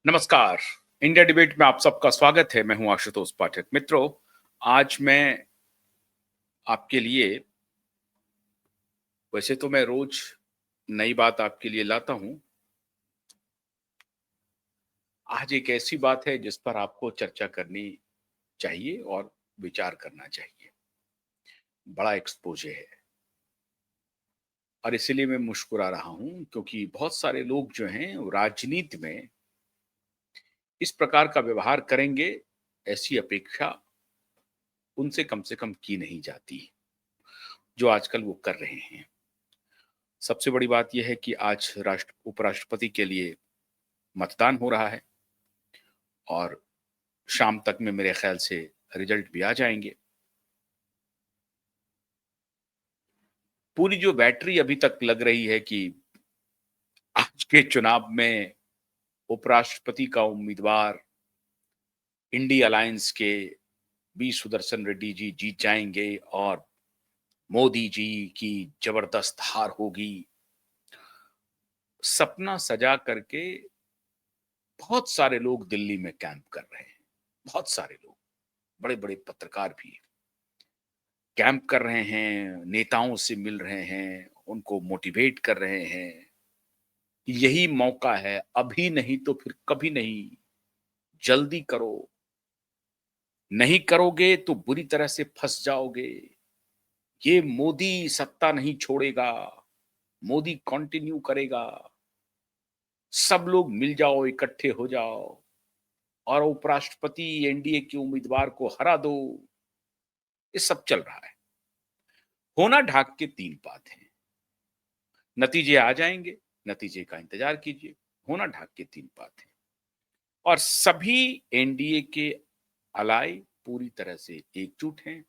नमस्कार। India debate में आप सबका स्वागत है। मैं हूं आशुतोष पाठक। मित्रों, आज मैं आपके लिए, वैसे तो मैं रोज नई बात आपके लिए लाता हूं, आज एक ऐसी बात है जिस पर आपको चर्चा करनी चाहिए और विचार करना चाहिए। बड़ा एक्सपोजे है और इसीलिए मैं मुस्कुरा रहा हूं क्योंकि बहुत सारे लोग जो हैं वो राजनीति में इस प्रकार का व्यवहार करेंगे, ऐसी अपेक्षा उनसे कम से कम की नहीं जाती, जो आजकल वो कर रहे हैं। सबसे बड़ी बात यह है कि आज उपराष्ट्रपति के लिए मतदान हो रहा है और शाम तक में मेरे ख्याल से रिजल्ट भी आ जाएंगे। पूरी जो बैटरी अभी तक लग रही है कि आज के चुनाव में उपराष्ट्रपति का उम्मीदवार इंडी अलायंस के बी सुदर्शन रेड्डी जी जीत जाएंगे और मोदी जी की जबरदस्त हार होगी। सपना सजा करके बहुत सारे लोग दिल्ली में कैंप कर रहे हैं। बहुत सारे लोग, बड़े बड़े पत्रकार भी कैंप कर रहे हैं, नेताओं से मिल रहे हैं, उनको मोटिवेट कर रहे हैं। यही मौका है, अभी नहीं तो फिर कभी नहीं, जल्दी करो, नहीं करोगे तो बुरी तरह से फंस जाओगे। ये मोदी सत्ता नहीं छोड़ेगा, मोदी कंटिन्यू करेगा। सब लोग मिल जाओ, इकट्ठे हो जाओ और उपराष्ट्रपति एनडीए के उम्मीदवार को हरा दो। ये सब चल रहा है। होना ढाक के तीन बात है, नतीजे आ जाएंगे, नतीजे का इंतजार कीजिए। होना ढाक के तीन बात है और सभी एनडीए के अलाई पूरी तरह से एकजुट हैं।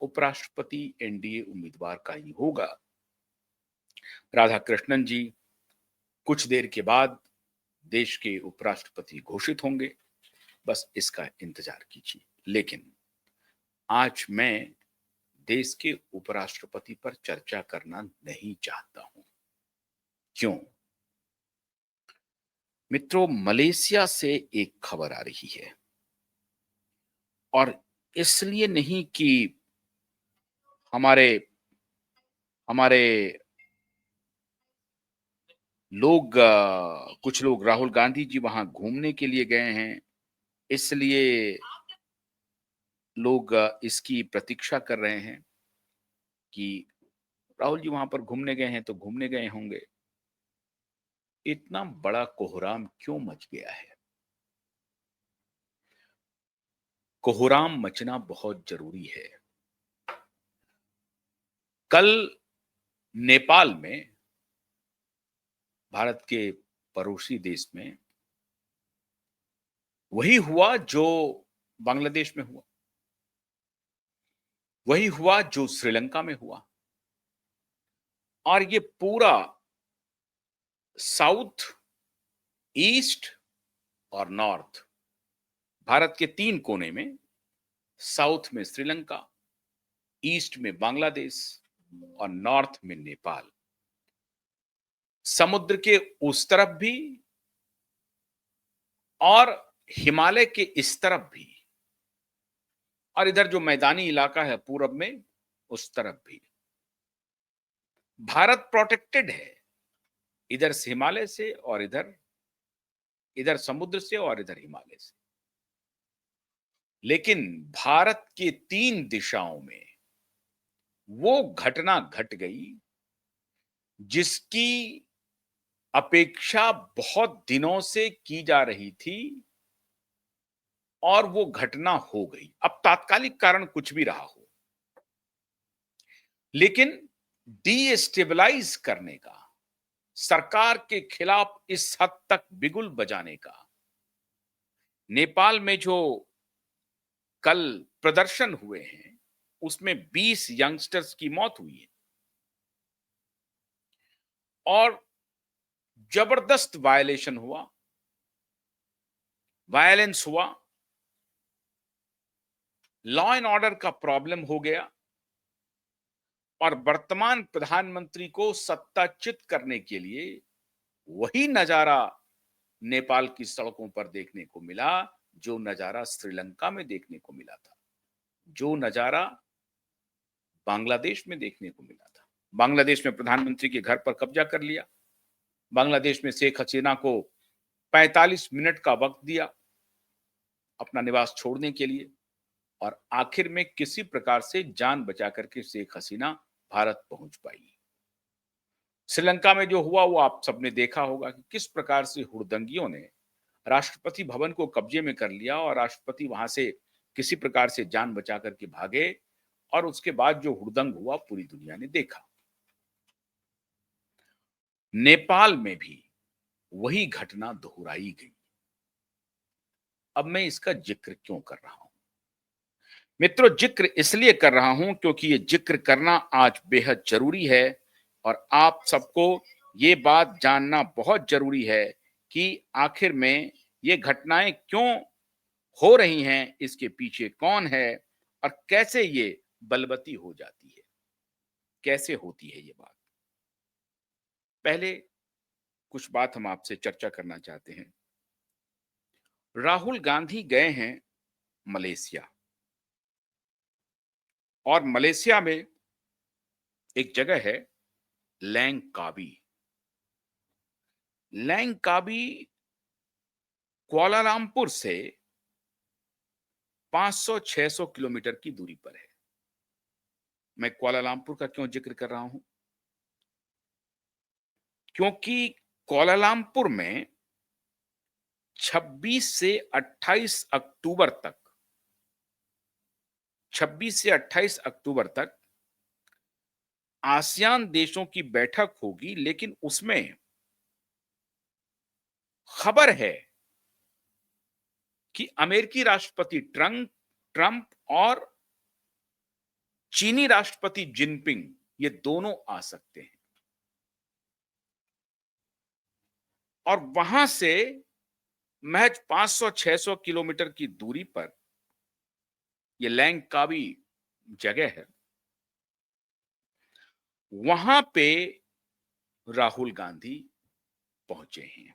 उपराष्ट्रपति एनडीए उम्मीदवार का ही होगा। राधाकृष्णन जी कुछ देर के बाद देश के उपराष्ट्रपति घोषित होंगे, बस इसका इंतजार कीजिए। लेकिन आज मैं देश के उपराष्ट्रपति पर चर्चा करना नहीं चाहता हूं। क्यों? मित्रों, मलेशिया से एक खबर आ रही है और इसलिए नहीं कि हमारे हमारे लोग कुछ लोग राहुल गांधी जी वहां घूमने के लिए गए हैं, इसलिए लोग इसकी प्रतीक्षा कर रहे हैं कि राहुल जी वहां पर घूमने गए हैं तो घूमने गए होंगे। इतना बड़ा कोहराम क्यों मच गया है? कोहराम मचना बहुत जरूरी है। कल नेपाल में, भारत के पड़ोसी देश में, वही हुआ जो बांग्लादेश में हुआ, वही हुआ जो श्रीलंका में हुआ। और ये पूरा साउथ, ईस्ट और नॉर्थ, भारत के तीन कोने में, साउथ में श्रीलंका, ईस्ट में बांग्लादेश और नॉर्थ में नेपाल, समुद्र के उस तरफ भी और हिमालय के इस तरफ भी, और इधर जो मैदानी इलाका है पूरब में, उस तरफ भी भारत प्रोटेक्टेड है। इधर से हिमालय से और इधर इधर समुद्र से और इधर हिमालय से। लेकिन भारत के तीन दिशाओं में वो घटना घट गई जिसकी अपेक्षा बहुत दिनों से की जा रही थी और वो घटना हो गई। अब तात्कालिक कारण कुछ भी रहा हो, लेकिन डीस्टेबलाइज करने का, सरकार के खिलाफ इस हद तक बिगुल बजाने का, नेपाल में जो कल प्रदर्शन हुए हैं उसमें 20 यंगस्टर्स की मौत हुई है और जबरदस्त वायलेशन हुआ, वायलेंस हुआ, लॉ एंड ऑर्डर का प्रॉब्लम हो गया और वर्तमान प्रधानमंत्री को सत्ताच्युत करने के लिए वही नजारा नेपाल की सड़कों पर देखने को मिला, जो नजारा श्रीलंका में देखने को मिला था, जो नजारा बांग्लादेश में देखने को मिला था। बांग्लादेश में प्रधानमंत्री के घर पर कब्जा कर लिया। बांग्लादेश में शेख हसीना को 45 मिनट का वक्त दिया अपना निवास छोड़ने के लिए, और आखिर में किसी प्रकार से जान बचा करके शेख हसीना भारत पहुंच पाई। श्रीलंका में जो हुआ वो आप सबने देखा होगा कि किस प्रकार से हुड़दंगियों ने राष्ट्रपति भवन को कब्जे में कर लिया और राष्ट्रपति वहां से किसी प्रकार से जान बचा करके भागे, और उसके बाद जो हुड़दंग हुआ पूरी दुनिया ने देखा। नेपाल में भी वही घटना दोहराई गई। अब मैं इसका जिक्र क्यों कर रहा हूं मित्रों? जिक्र इसलिए कर रहा हूं क्योंकि ये जिक्र करना आज बेहद जरूरी है, और आप सबको ये बात जानना बहुत जरूरी है कि आखिर में ये घटनाएं क्यों हो रही हैं, इसके पीछे कौन है और कैसे ये बलवती हो जाती है, कैसे होती है ये बात। पहले कुछ बात हम आपसे चर्चा करना चाहते हैं। राहुल गांधी गए हैं मलेशिया, और मलेशिया में एक जगह है लैंकावी। लैंकावी कुआलालंपुर से 500-600 किलोमीटर की दूरी पर है। मैं कुआलालंपुर का क्यों जिक्र कर रहा हूं? क्योंकि कुआलालंपुर में 26 से 28 अक्टूबर तक 26 से 28 अक्टूबर तक आसियान देशों की बैठक होगी, लेकिन उसमें खबर है कि अमेरिकी राष्ट्रपति ट्रंप और चीनी राष्ट्रपति जिनपिंग ये दोनों आ सकते हैं। और वहां से महज 500-600 किलोमीटर की दूरी पर ये लैंकावी जगह है। वहां पे राहुल गांधी पहुंचे हैं।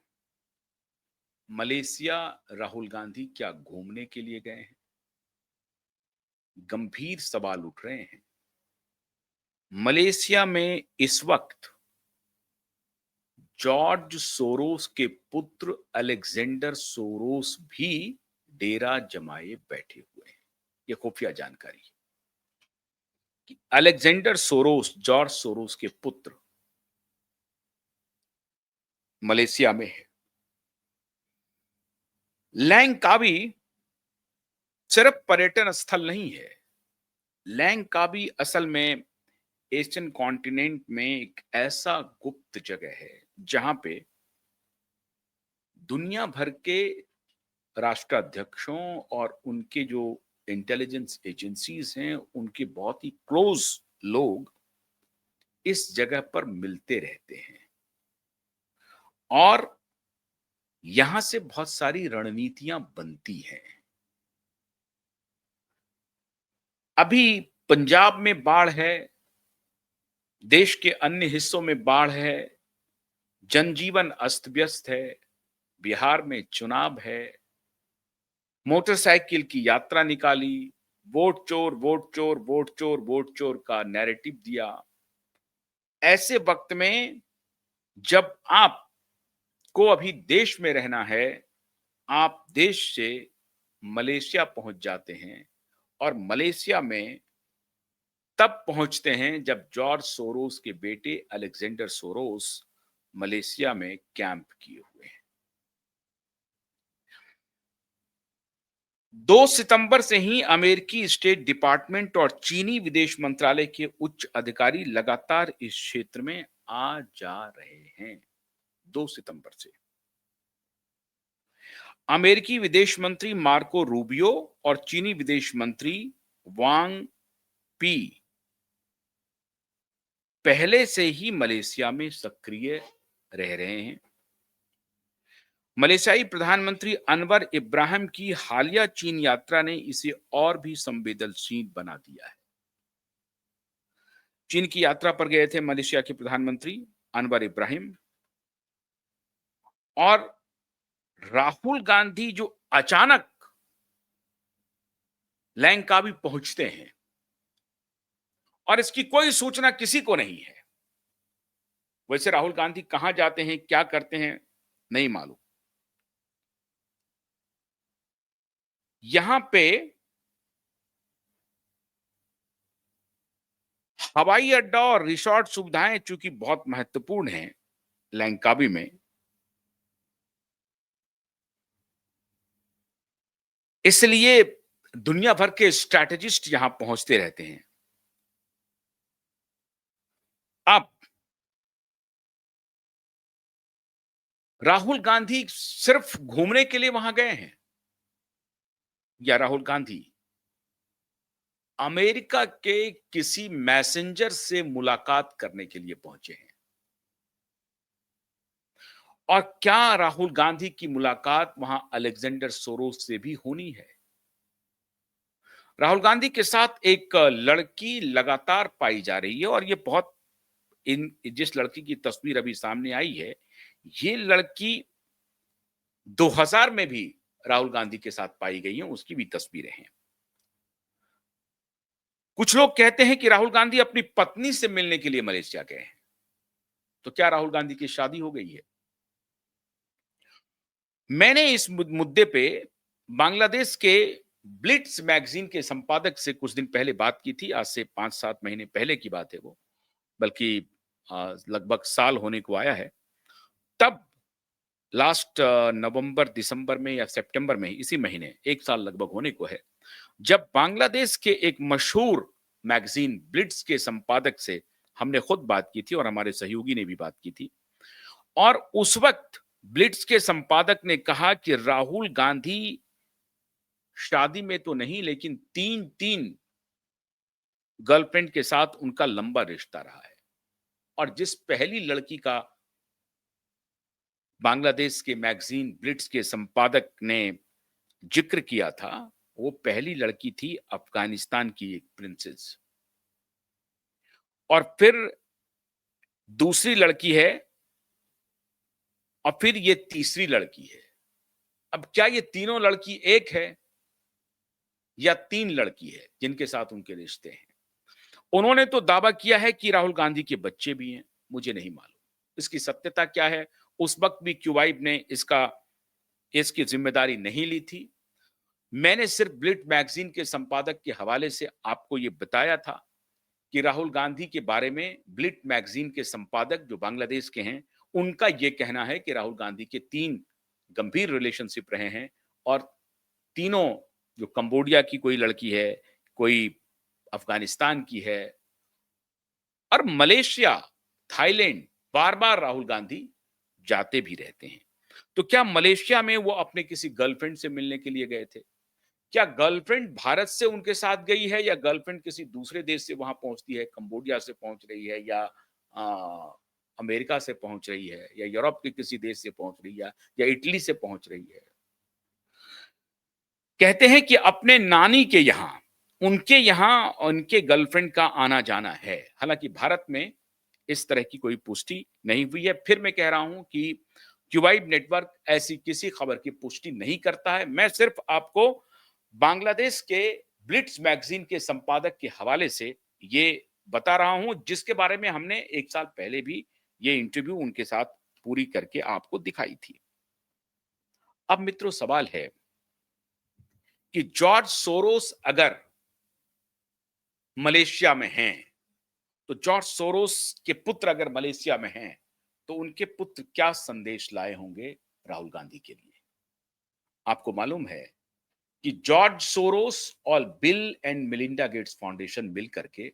मलेशिया राहुल गांधी क्या घूमने के लिए गए हैं? गंभीर सवाल उठ रहे हैं। मलेशिया में इस वक्त जॉर्ज सोरोस के पुत्र अलेक्जेंडर सोरोस भी डेरा जमाए बैठे हुए हैं। यह खुफिया जानकारी है कि अलेक्जेंडर सोरोस, जॉर्ज सोरोस के पुत्र, मलेशिया में है। लैंकावी सिर्फ पर्यटन स्थल नहीं है। लैंकावी असल में एशियन कॉन्टिनेंट में एक ऐसा गुप्त जगह है जहां पे दुनिया भर के राष्ट्राध्यक्षों और उनके जो इंटेलिजेंस एजेंसीज हैं, उनके बहुत ही क्लोज लोग इस जगह पर मिलते रहते हैं, और यहां से बहुत सारी रणनीतियां बनती हैं। अभी पंजाब में बाढ़ है, देश के अन्य हिस्सों में बाढ़ है, जनजीवन अस्त व्यस्त है, बिहार में चुनाव है, मोटरसाइकिल की यात्रा निकाली, वोट चोर वोट चोर वोट चोर वोट चोर का नैरेटिव दिया। ऐसे वक्त में जब आप को अभी देश में रहना है, आप देश से मलेशिया पहुंच जाते हैं, और मलेशिया में तब पहुंचते हैं जब जॉर्ज सोरोस के बेटे अलेक्जेंडर सोरोस मलेशिया में कैंप किए हुए हैं। 2 सितंबर से ही अमेरिकी स्टेट डिपार्टमेंट और चीनी विदेश मंत्रालय के उच्च अधिकारी लगातार इस क्षेत्र में आ जा रहे हैं। 2 सितंबर से अमेरिकी विदेश मंत्री मार्को रूबियो और चीनी विदेश मंत्री वांग पी पहले से ही मलेशिया में सक्रिय रह रहे हैं। मलेशियाई प्रधानमंत्री अनवर इब्राहिम की हालिया चीन यात्रा ने इसे और भी संवेदनशील बना दिया है। चीन की यात्रा पर गए थे मलेशिया के प्रधानमंत्री अनवर इब्राहिम, और राहुल गांधी जो अचानक लंकावी पहुंचते हैं और इसकी कोई सूचना किसी को नहीं है। वैसे राहुल गांधी कहां जाते हैं, क्या करते हैं, नहीं मालूम। यहां पे हवाई अड्डा और रिसोर्ट सुविधाएं चूंकि बहुत महत्वपूर्ण हैं लंकावी में, इसलिए दुनिया भर के स्ट्रैटेजिस्ट यहां पहुंचते रहते हैं। अब राहुल गांधी सिर्फ घूमने के लिए वहां गए हैं, या राहुल गांधी अमेरिका के किसी मैसेंजर से मुलाकात करने के लिए पहुंचे हैं? और क्या राहुल गांधी की मुलाकात वहां अलेक्जेंडर सोरोस से भी होनी है? राहुल गांधी के साथ एक लड़की लगातार पाई जा रही है, और ये बहुत इन जिस लड़की की तस्वीर अभी सामने आई है, ये लड़की 2000 में भी राहुल गांधी के साथ पाई गई है, उसकी भी तस्वीरें हैं। कुछ लोग कहते हैं कि राहुल गांधी अपनी पत्नी से मिलने के लिए मलेशिया गए हैं। तो क्या राहुल गांधी की शादी हो गई है? मैंने इस मुद्दे पे बांग्लादेश के ब्लिट्स मैगजीन के संपादक से कुछ दिन पहले बात की थी। आज से 5-7 महीने पहले की बात है वो, बल्कि लगभग साल होने को आया है। तब लास्ट नवंबर दिसंबर में या सितंबर में, इसी महीने 1 साल लगभग होने को है, जब बांग्लादेश के एक मशहूर मैगजीन ब्लिट्स के संपादक से हमने खुद बात की थी और हमारे सहयोगी ने भी बात की थी। और उस वक्त ब्लिट्स के संपादक ने कहा कि राहुल गांधी शादी में तो नहीं, लेकिन 3-3 गर्लफ्रेंड के साथ उनका लंबा रिश्ता रहा है। और जिस पहली लड़की का बांग्लादेश के मैगजीन ब्लिट्स के संपादक ने जिक्र किया था, वो पहली लड़की थी अफगानिस्तान की एक प्रिंसेस। और फिर दूसरी लड़की है, और फिर ये तीसरी लड़की है। अब क्या ये तीनों लड़की एक है या 3 लड़की है जिनके साथ उनके रिश्ते हैं? उन्होंने तो दावा किया है कि राहुल गांधी के बच्चे भी हैं, मुझे नहीं मालूम इसकी सत्यता क्या है। उस वक्त भी क्यूवाइब ने इसकी जिम्मेदारी नहीं ली थी। मैंने सिर्फ ब्लिट मैगजीन के संपादक के हवाले से आपको ये बताया था कि राहुल गांधी के बारे में ब्लिट मैगजीन के संपादक जो बांग्लादेश के हैं, उनका यह कहना है कि राहुल गांधी के 3 गंभीर रिलेशनशिप रहे हैं, और तीनों, जो कंबोडिया की कोई लड़की है, कोई अफगानिस्तान की है, और मलेशिया, थाईलैंड, बार-बार राहुल गांधी जाते भी रहते हैं। तो क्या मलेशिया में वो अपने किसी गर्लफ्रेंड से मिलने के लिए गए थे? क्या गर्लफ्रेंड भारत से उनके साथ गई है, या गर्लफ्रेंड किसी दूसरे देश से वहां पहुंचती है, कंबोडिया से पहुंच रही है, या अमेरिका से पहुंच रही है, या यूरोप के किसी देश से पहुंच रही है, या इटली से पहुंच रही है? कहते हैं कि अपने नानी के यहाँ, उनके यहाँ उनके गर्लफ्रेंड का आना जाना है। हालांकि भारत में इस तरह की कोई पुष्टि नहीं हुई है। फिर मैं कह रहा हूं कि क्यूबाइब नेटवर्क ऐसी किसी खबर की पुष्टि नहीं करता है। मैं सिर्फ आपको बांग्लादेश के ब्लिट्स मैगजीन के संपादक के हवाले से ये बता रहा हूं, जिसके बारे में हमने 1 साल पहले भी ये इंटरव्यू उनके साथ पूरी करके आपको दिखाई थी। अब मित्रों, सवाल है कि जॉर्ज सोरोस अगर मलेशिया में हैं, तो जॉर्ज सोरोस के पुत्र अगर मलेशिया में हैं, तो उनके पुत्र क्या संदेश लाए होंगे राहुल गांधी के लिए? आपको मालूम है कि जॉर्ज सोरोस और bill and Melinda Gates foundation मिलकर के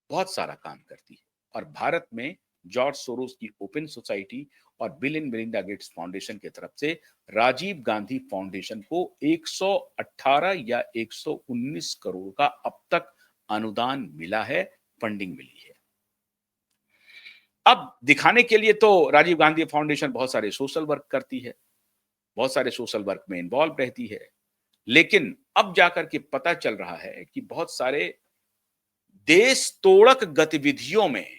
बहुत सारा काम करती है, और भारत में जॉर्ज सोरोस की ओपन सोसाइटी और bill and Melinda Gates foundation की तरफ से राजीव गांधी फाउंडेशन को 118 या 119 करोड़ का अब तक अनुदान मिला है, फंडिंग मिली है। अब दिखाने के लिए तो राजीव गांधी फाउंडेशन बहुत सारे सोशल वर्क करती है, बहुत सारे सोशल वर्क में इन्वॉल्व रहती है, लेकिन अब जाकर के पता चल रहा है कि बहुत सारे देश तोड़क गतिविधियों में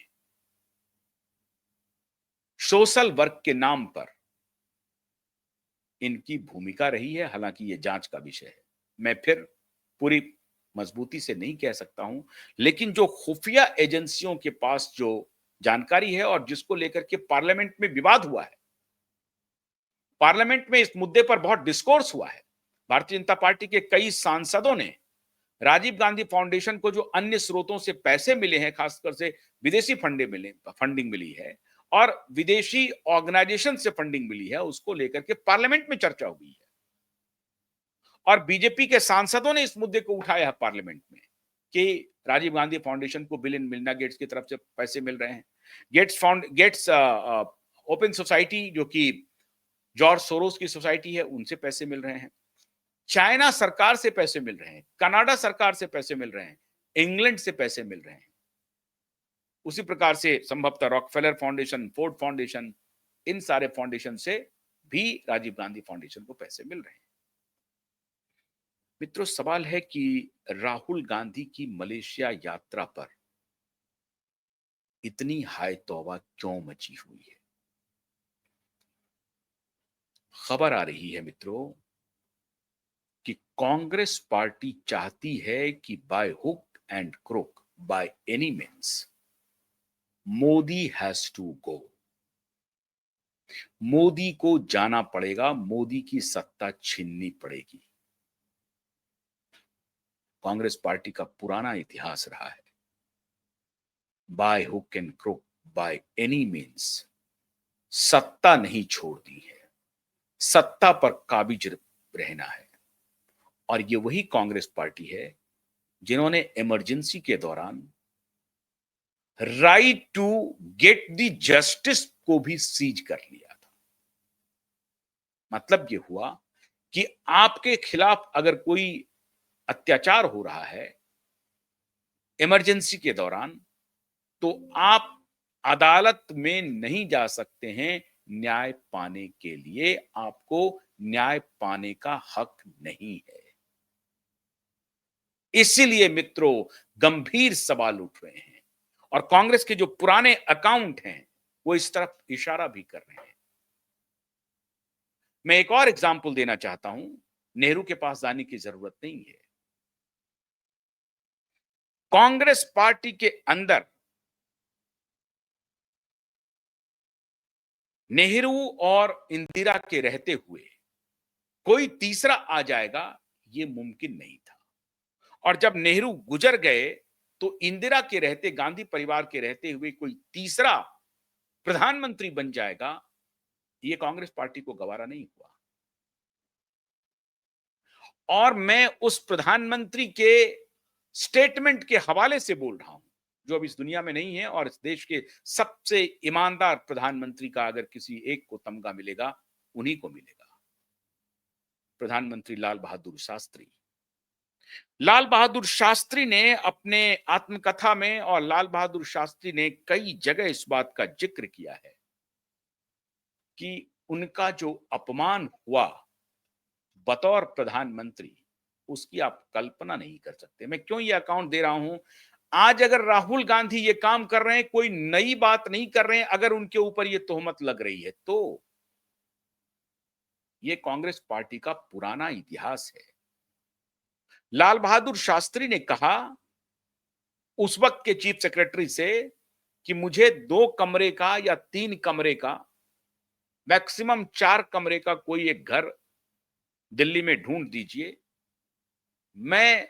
सोशल वर्क के नाम पर इनकी भूमिका रही है, हालांकि ये जांच का विषय है। मैं फिर पूरी मजबूती से नहीं कह सकता हूं, लेकिन जो खुफिया एजेंसियों के पास जो जानकारी है और जिसको लेकर के पार्लियामेंट में विवाद हुआ है, पार्लियामेंट में इस मुद्दे पर बहुत डिस्कोर्स हुआ है। भारतीय जनता पार्टी के कई सांसदों ने राजीव गांधी फाउंडेशन को जो अन्य स्रोतों से पैसे मिले हैं, खासकर से विदेशी फंडिंग मिली है और विदेशी ऑर्गेनाइजेशन से फंडिंग मिली है, उसको लेकर के पार्लियामेंट में चर्चा हुई है और बीजेपी के सांसदों ने इस मुद्दे को उठाया है पार्लियामेंट में कि राजीव गांधी फाउंडेशन को बिल एंड मिलिंडा गेट्स की तरफ से पैसे मिल रहे हैं। गेट्स ओपन सोसाइटी, जो कि जॉर्ज सोरोस की सोसाइटी है, उनसे पैसे मिल रहे हैं। चाइना सरकार से पैसे मिल रहे हैं, कनाडा सरकार से पैसे मिल रहे हैं, इंग्लैंड से पैसे मिल रहे हैं। उसी प्रकार से संभवतः रॉकफेलर फाउंडेशन, फोर्ड फाउंडेशन, इन सारे फाउंडेशन से भी राजीव गांधी फाउंडेशन को पैसे मिल रहे हैं। मित्रों, सवाल है कि राहुल गांधी की मलेशिया यात्रा पर इतनी हाय तौबा क्यों मची हुई है? खबर आ रही है मित्रों कि कांग्रेस पार्टी चाहती है कि by hook and crook, by any means, Modi has to go. Modi को जाना पड़ेगा, मोदी की सत्ता छीननी पड़ेगी। कांग्रेस पार्टी का पुराना इतिहास रहा है, bye hook and crook, by any means, सत्ता नहीं छोड़नी है, सत्ता पर काबिज रहना है। और ये वही कांग्रेस पार्टी है जिन्होंने इमरजेंसी के दौरान right to get the justice को भी सीज कर लिया था। मतलब ये हुआ कि आपके खिलाफ अगर कोई अत्याचार हो रहा है इमरजेंसी के दौरान, तो आप अदालत में नहीं जा सकते हैं न्याय पाने के लिए, आपको न्याय पाने का हक नहीं है। इसीलिए मित्रों, गंभीर सवाल उठ रहे हैं और कांग्रेस के जो पुराने अकाउंट हैं वो इस तरफ इशारा भी कर रहे हैं। मैं एक और एग्जाम्पल देना चाहता हूं, नेहरू के पास जाने की जरूरत नहीं है। कांग्रेस पार्टी के अंदर नेहरू और इंदिरा के रहते हुए कोई तीसरा आ जाएगा, यह मुमकिन नहीं था। और जब नेहरू गुजर गए तो इंदिरा के रहते, गांधी परिवार के रहते हुए कोई तीसरा प्रधानमंत्री बन जाएगा, यह कांग्रेस पार्टी को गवारा नहीं हुआ। और मैं उस प्रधानमंत्री के स्टेटमेंट के हवाले से बोल रहा हूं, जो अब इस दुनिया में नहीं है, और इस देश के सबसे ईमानदार प्रधानमंत्री का अगर किसी एक को तमगा मिलेगा, उन्हीं को मिलेगा, प्रधानमंत्री लाल बहादुर शास्त्री। लाल बहादुर शास्त्री ने अपने आत्मकथा में, और लाल बहादुर शास्त्री ने कई जगह इस बात का जिक्र किया है कि उनका जो अपमान हुआ बतौर प्रधानमंत्री, उसकी आप कल्पना नहीं कर सकते। मैं क्यों ये अकाउंट दे रहा हूं? आज अगर राहुल गांधी ये काम कर रहे हैं, कोई नई बात नहीं कर रहे हैं, अगर उनके ऊपर ये तोहमत लग रही है, तो ये कांग्रेस पार्टी का पुराना इतिहास है। लाल बहादुर शास्त्री ने कहा उस वक्त के चीफ सेक्रेटरी से कि मुझे 2 कमरे का या 3 कमरे का, मैक्सिमम 4 कमरे का कोई एक घर दिल्ली में ढूंढ दीजिए। मैं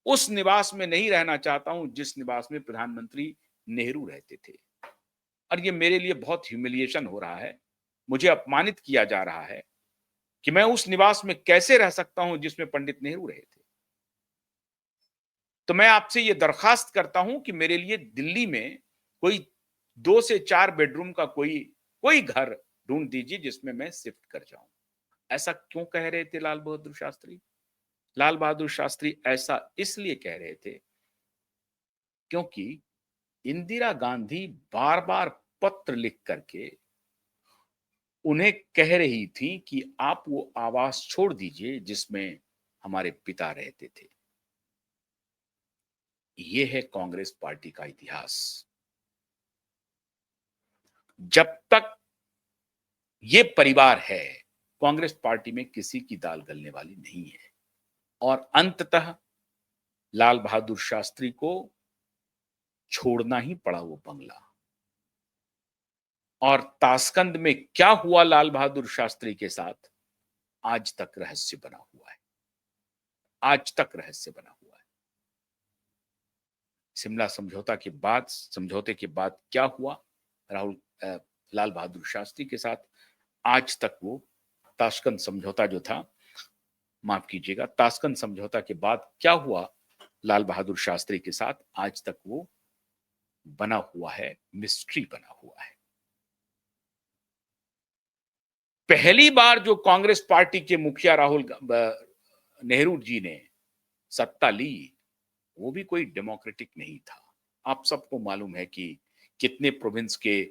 उस निवास में नहीं रहना चाहता हूं जिस निवास में प्रधानमंत्री नेहरू रहते थे, और ये मेरे लिए बहुत ह्यूमिलिएशन हो रहा है, मुझे अपमानित किया जा रहा है कि मैं उस निवास में कैसे रह सकता हूं जिसमें पंडित नेहरू रहे थे। तो मैं आपसे ये दरखास्त करता हूं कि मेरे लिए दिल्ली में कोई 2 से 4 बेडरूम का कोई कोई घर ढूंढ दीजिए जिसमें मैं शिफ्ट कर जाऊं। ऐसा क्यों कह रहे थे लाल बहादुर शास्त्री? लाल बहादुर शास्त्री ऐसा इसलिए कह रहे थे क्योंकि इंदिरा गांधी बार बार पत्र लिख करके उन्हें कह रही थी कि आप वो आवास छोड़ दीजिए जिसमें हमारे पिता रहते थे। ये है कांग्रेस पार्टी का इतिहास। जब तक ये परिवार है, कांग्रेस पार्टी में किसी की दाल गलने वाली नहीं है और अंततः लाल बहादुर शास्त्री को छोड़ना ही पड़ा वो बंगला। और ताशकंद में क्या हुआ लाल बहादुर शास्त्री के साथ, आज तक रहस्य बना हुआ है। आज तक रहस्य बना हुआ है। शिमला समझौते के बाद क्या हुआ लाल बहादुर शास्त्री के साथ, आज तक वो ताशकंद समझौता जो था, माफ कीजिएगा, ताशकंद समझौता के बाद क्या हुआ लाल बहादुर शास्त्री के साथ, आज तक वो बना हुआ है, मिस्ट्री बना हुआ है। पहली बार जो कांग्रेस पार्टी के मुखिया नेहरू जी ने सत्ता ली, वो भी कोई डेमोक्रेटिक नहीं था। आप सबको मालूम है कि कितने प्रोविंस के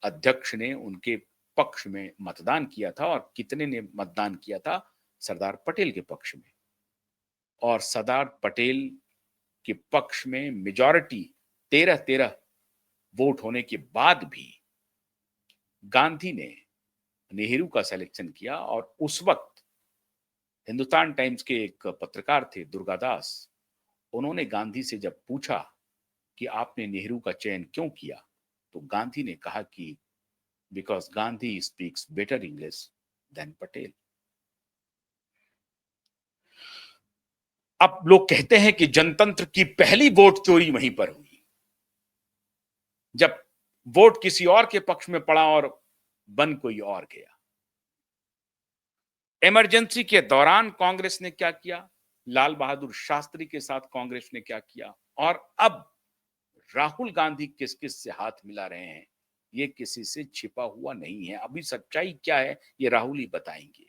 अध्यक्ष ने उनके पक्ष में मतदान किया था और कितने ने मतदान किया था सरदार पटेल के पक्ष में। और सरदार पटेल के पक्ष में मेजॉरिटी 13-13 वोट होने के बाद भी गांधी ने नेहरू का सिलेक्शन किया। और उस वक्त हिंदुस्तान टाइम्स के एक पत्रकार थे दुर्गादास, उन्होंने गांधी से जब पूछा कि आपने नेहरू का चयन क्यों किया, तो गांधी ने कहा कि because Gandhi speaks better English than Patel. अब लोग कहते हैं कि जनतंत्र की पहली वोट चोरी वहीं पर हुई, जब वोट किसी और के पक्ष में पड़ा और बन कोई और गया। इमरजेंसी के दौरान कांग्रेस ने क्या किया, लाल बहादुर शास्त्री के साथ कांग्रेस ने क्या किया, और अब राहुल गांधी किस किस से हाथ मिला रहे हैं, ये किसी से छिपा हुआ नहीं है। अभी सच्चाई क्या है ये राहुल ही बताएंगे।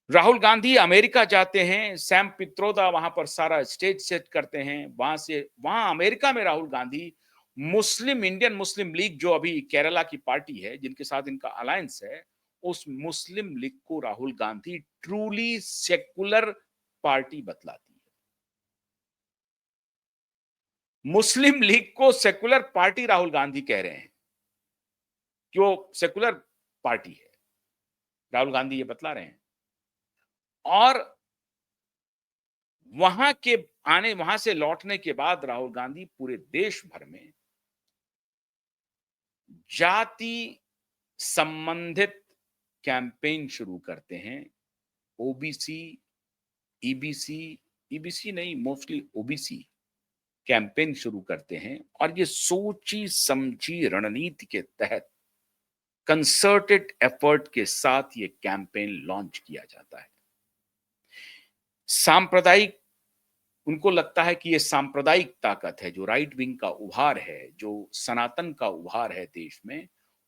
राहुल गांधी अमेरिका जाते हैं, सैम पित्रोदा वहां पर सारा स्टेज सेट करते हैं, वहां अमेरिका में Rahul Gandhi Indian Muslim league, जो अभी केरला की पार्टी है जिनके साथ इनका अलायंस है, उस मुस्लिम लीग को Rahul Gandhi truly secular party बतलाती है। मुस्लिम लीग को सेकुलर पार्टी राहुल गांधी कह रहे हैं कि वो सेकुलर पार्टी है, राहुल गांधी ये बतला रहे हैं। और वहां से लौटने के बाद राहुल गांधी पूरे देश भर में जाति संबंधित कैंपेन शुरू करते हैं। ओबीसी, ईबीसी, ईबीसी नहीं, मोस्टली ओबीसी कैंपेन शुरू करते हैं। और ये सोची समझी रणनीति के तहत कंसर्टेड एफर्ट के साथ ये कैंपेन लॉन्च किया जाता है। सांप्रदायिक, उनको लगता है कि ये सांप्रदायिक ताकत है, जो राइट विंग का उभार है, जो सनातन का उभार है देश में,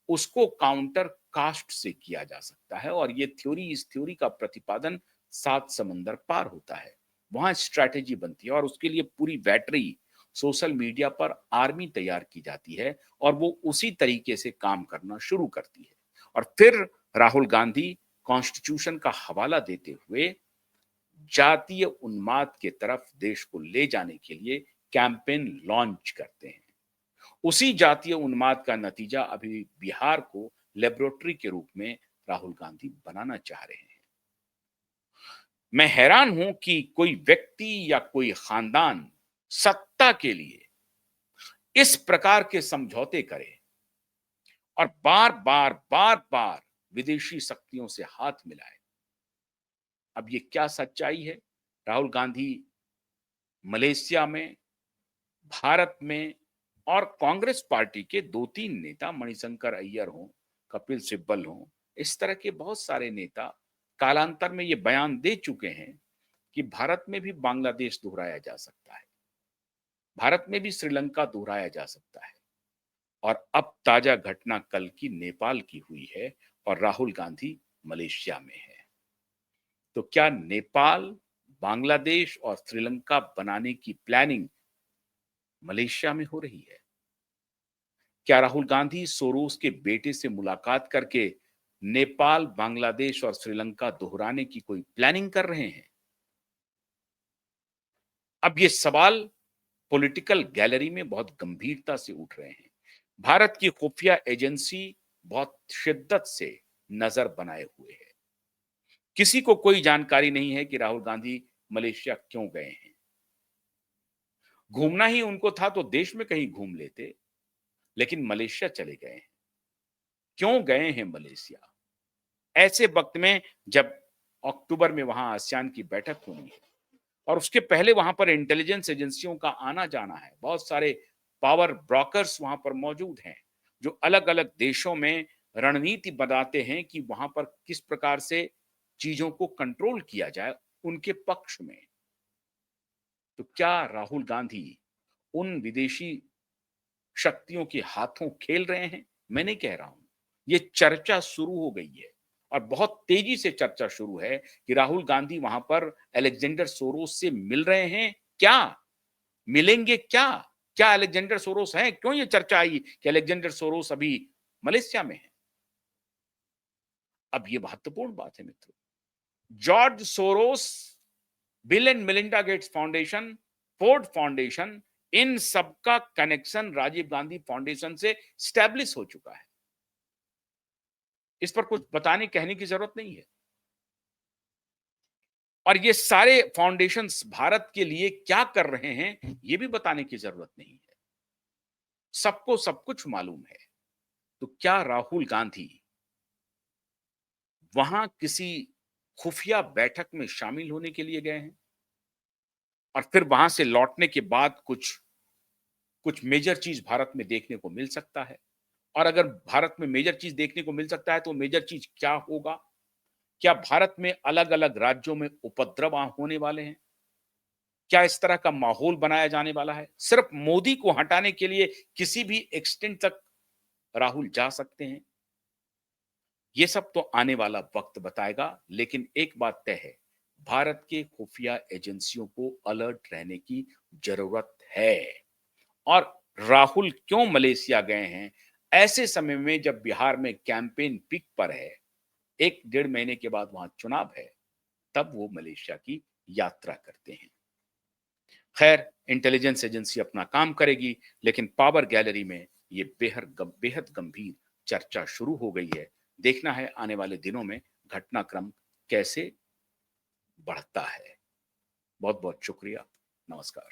उसको काउंटर कास्ट से किया जा सकता है। और ये इस थ्योरी का प्रतिपादन 7 समंदर पार होता है, वहां स्ट्रैटेजी बनती है और उसके लिए पूरी बैटरी सोशल मीडिया पर आर्मी तैयार की जाती है और वो उसी तरीके से काम करना शुरू करती है। और फिर राहुल गांधी कॉन्स्टिट्यूशन का हवाला देते हुए जातीय उन्माद के तरफ देश को ले जाने के लिए कैंपेन लॉन्च करते हैं। उसी जातीय उन्माद का नतीजा अभी बिहार को लेबोरेटरी के रूप में राहुल गांधी बनाना चाह रहे हैं। मैं हैरान हूं कि कोई व्यक्ति या कोई खानदान सत्ता के लिए इस प्रकार के समझौते करे और बार बार विदेशी शक्तियों से हाथ मिलाए। अब ये क्या सच्चाई है? राहुल गांधी मलेशिया में, भारत में, और कांग्रेस पार्टी के 2-3 नेता, मणिशंकर अय्यर हों, कपिल सिब्बल हों, इस तरह के बहुत सारे नेता कालांतर में ये बयान दे चुके हैं कि भारत में भी बांग्लादेश दोहराया जा सकता है, भारत में भी श्रीलंका दोहराया जा सकता है। और अब ताजा घटना कल की नेपाल की हुई है और राहुल गांधी मलेशिया में है। तो क्या नेपाल, बांग्लादेश और श्रीलंका बनाने की प्लानिंग मलेशिया में हो रही है? क्या राहुल गांधी सोरोस के बेटे से मुलाकात करके नेपाल, बांग्लादेश और श्रीलंका दोहराने की कोई प्लानिंग कर रहे हैं? अब ये सवाल पॉलिटिकल गैलरी में बहुत गंभीरता से उठ रहे हैं। भारत की खुफिया एजेंसी बहुत शिद्दत से नजर बनाए हुए है। किसी को कोई जानकारी नहीं है कि राहुल गांधी मलेशिया क्यों गए हैं। घूमना ही उनको था तो देश में कहीं घूम लेते, लेकिन मलेशिया चले गए हैं। क्यों गए हैं मलेशिया? ऐसे वक्त में जब अक्टूबर में वहां आसियान की बैठक होनी है और उसके पहले वहां पर इंटेलिजेंस एजेंसियों का आना जाना है, बहुत सारे पावर ब्रोकर्स वहां पर मौजूद हैं जो अलग अलग देशों में रणनीति बनाते हैं कि वहां पर किस प्रकार से चीजों को कंट्रोल किया जाए उनके पक्ष में। तो क्या राहुल गांधी उन विदेशी शक्तियों के हाथों खेल रहे हैं? मैं नहीं कह रहा हूं। ये चर्चा शुरू हो गई है और बहुत तेजी से चर्चा शुरू है कि राहुल गांधी वहां पर अलेक्जेंडर सोरोस से मिल रहे हैं क्या? मिलेंगे क्या? क्या अलेक्जेंडर सोरोस हैं? क्यों ये चर्चा आई कि अलेक्जेंडर सोरोस अभी मलेशिया में है? अब ये महत्वपूर्ण बात है मित्रों। George Soros, Bill and Melinda Gates Foundation, Ford Foundation, इन सबका कनेक्शन राजीव गांधी फाउंडेशन से स्टैब्लिश हो चुका है। इस पर कुछ बताने कहने की जरूरत नहीं है। और ये सारे फाउंडेशंस भारत के लिए क्या कर रहे हैं ये भी बताने की जरूरत नहीं है। सबको सब कुछ मालूम है। तो क्या राहुल गांधी वहां किसी खुफिया बैठक में शामिल होने के लिए गए हैं और फिर वहां से लौटने के बाद कुछ कुछ मेजर चीज भारत में देखने को मिल सकता है? और अगर भारत में मेजर चीज देखने को मिल सकता है तो मेजर चीज क्या होगा? क्या भारत में अलग अलग राज्यों में उपद्रव होने वाले हैं? क्या इस तरह का माहौल बनाया जाने वाला है? सिर्फ मोदी को हटाने के लिए किसी भी एक्सटेंट तक राहुल जा सकते हैं? ये सब तो आने वाला वक्त बताएगा, लेकिन एक बात तय है, भारत के खुफिया एजेंसियों को अलर्ट रहने की जरूरत है। और राहुल क्यों मलेशिया गए हैं ऐसे समय में जब बिहार में कैंपेन पीक पर है, 1 डेढ़ महीने के बाद वहां चुनाव है, तब वो मलेशिया की यात्रा करते हैं। खैर, इंटेलिजेंस एजेंसी अपना काम करेगी, लेकिन पावर गैलरी में ये बेहद गंभीर चर्चा शुरू हो गई है। देखना है आने वाले दिनों में घटनाक्रम कैसे बढ़ता है। बहुत बहुत शुक्रिया। नमस्कार।